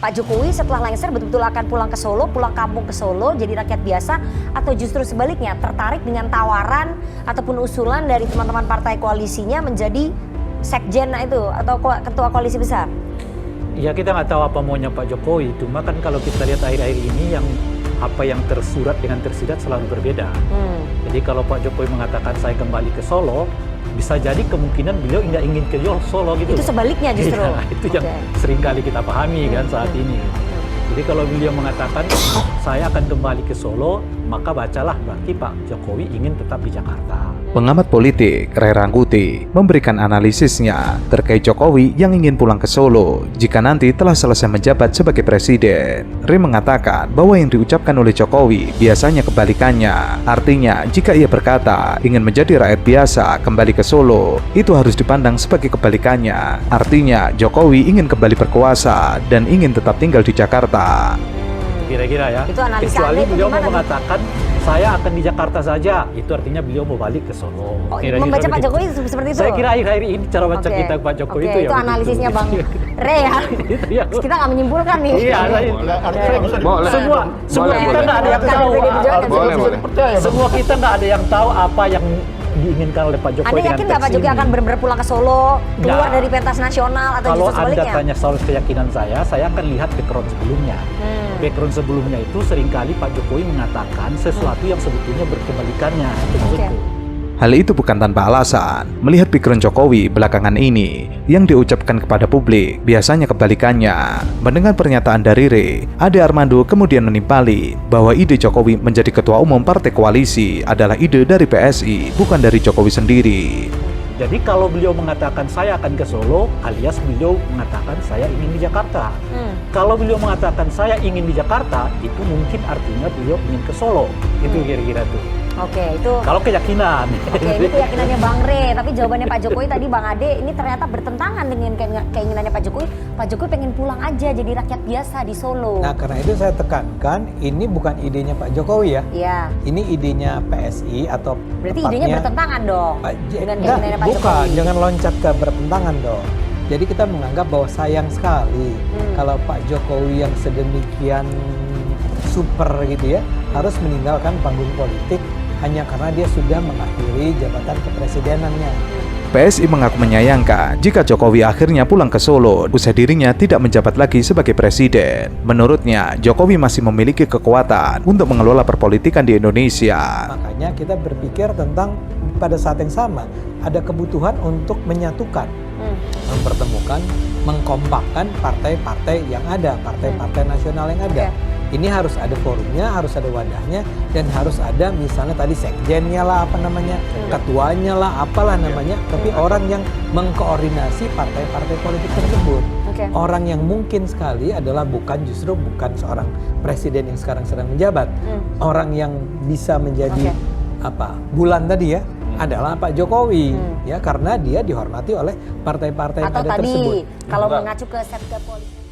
Pak Jokowi setelah lengser betul-betul akan pulang ke Solo, pulang kampung ke Solo, jadi rakyat biasa, atau justru sebaliknya tertarik dengan tawaran ataupun usulan dari teman-teman partai koalisinya menjadi sekjen itu atau ketua koalisi besar? Ya kita nggak tahu apa maunya Pak Jokowi, cuma kan kalau kita lihat akhir-akhir ini apa yang tersurat dengan tersirat selalu berbeda. Jadi kalau Pak Jokowi mengatakan saya kembali ke Solo, bisa jadi kemungkinan beliau nggak ingin ke Solo gitu. Itu sebaliknya justru. Ya, itu yang sering kali kita pahami kan saat ini. Jadi kalau beliau mengatakan saya akan kembali ke Solo, maka bacalah berarti Pak Jokowi ingin tetap di Jakarta. Pengamat politik Ray Rangkuti memberikan analisisnya terkait Jokowi yang ingin pulang ke Solo jika nanti telah selesai menjabat sebagai presiden. Ray mengatakan bahwa yang diucapkan oleh Jokowi biasanya kebalikannya. Artinya, jika ia berkata ingin menjadi rakyat biasa kembali ke Solo, itu harus dipandang sebagai kebalikannya. Artinya, Jokowi ingin kembali berkuasa dan ingin tetap tinggal di Jakarta. Kira-kira ya. Itu analisa kecuali Anda beliau mau gimana mengatakan saya akan di Jakarta saja, itu artinya beliau mau balik ke Solo. Oh, membaca Pak Jokowi seperti itu? Saya kira akhir-akhir ini cara baca kita Pak Jokowi itu ya. Itu analisisnya Bang Ray ya. Kita nggak menyimpulkan nih. Iya, semua kita nggak ada yang tahu. Semua kita nggak ada yang tahu apa yang diinginkan oleh Pak Jokowi. Anda yakin nggak Pak Jokowi akan benar-benar pulang ke Solo, keluar dari pentas nasional atau justru sebaliknya? Kalau Anda tanya soal keyakinan saya akan lihat background sebelumnya. Background sebelumnya itu seringkali Pak Jokowi mengatakan sesuatu yang sebetulnya berkebalikannya. Itu maksudku. Hal itu bukan tanpa alasan. Melihat background Jokowi belakangan ini yang diucapkan kepada publik biasanya kebalikannya. Mendengar pernyataan dari Ray, Ade Armando kemudian menimpali bahwa ide Jokowi menjadi ketua umum partai koalisi adalah ide dari PSI, bukan dari Jokowi sendiri. Jadi kalau beliau mengatakan saya akan ke Solo, alias beliau mengatakan saya ingin di Jakarta. Kalau beliau mengatakan saya ingin di Jakarta, itu mungkin artinya beliau ingin ke Solo. Itu kira-kira tuh. Oke, itu kalau keyakinan. Oke, ini keyakinannya Bang Ray, tapi jawabannya Pak Jokowi tadi Bang Ade ini ternyata bertentangan dengan keinginannya Pak Jokowi. Pak Jokowi pengen pulang aja jadi rakyat biasa di Solo. Nah, karena itu saya tekankan ini bukan idenya Pak Jokowi ya. Iya. Ini idenya PSI atau berarti idenya bertentangan dong dengan keinginannya Pak Jokowi. Bukan, jangan loncat ke bertentangan dong. Jadi kita menganggap bahwa sayang sekali kalau Pak Jokowi yang sedemikian super gitu ya harus meninggalkan panggung politik hanya karena dia sudah mengakhiri jabatan kepresidenannya. PSI mengaku menyayangkan jika Jokowi akhirnya pulang ke Solo usai dirinya tidak menjabat lagi sebagai presiden. Menurutnya, Jokowi masih memiliki kekuatan untuk mengelola perpolitikan di Indonesia. Makanya kita berpikir tentang pada saat yang sama ada kebutuhan untuk menyatukan, mempertemukan, mengkompakkan partai-partai yang ada, partai-partai nasional yang ada. Ini harus ada forumnya, harus ada wadahnya, dan harus ada misalnya tadi sekjennya lah, apa namanya, ketuanya lah, apalah namanya, tapi orang yang mengkoordinasi partai-partai politik tersebut. Orang yang mungkin sekali adalah justru bukan seorang presiden yang sekarang sedang menjabat. Orang yang bisa menjadi bulan tadi ya, adalah Pak Jokowi, ya karena dia dihormati oleh partai-partai yang ada tersebut. Atau tadi, kalau mengacu ke Setgap Politik.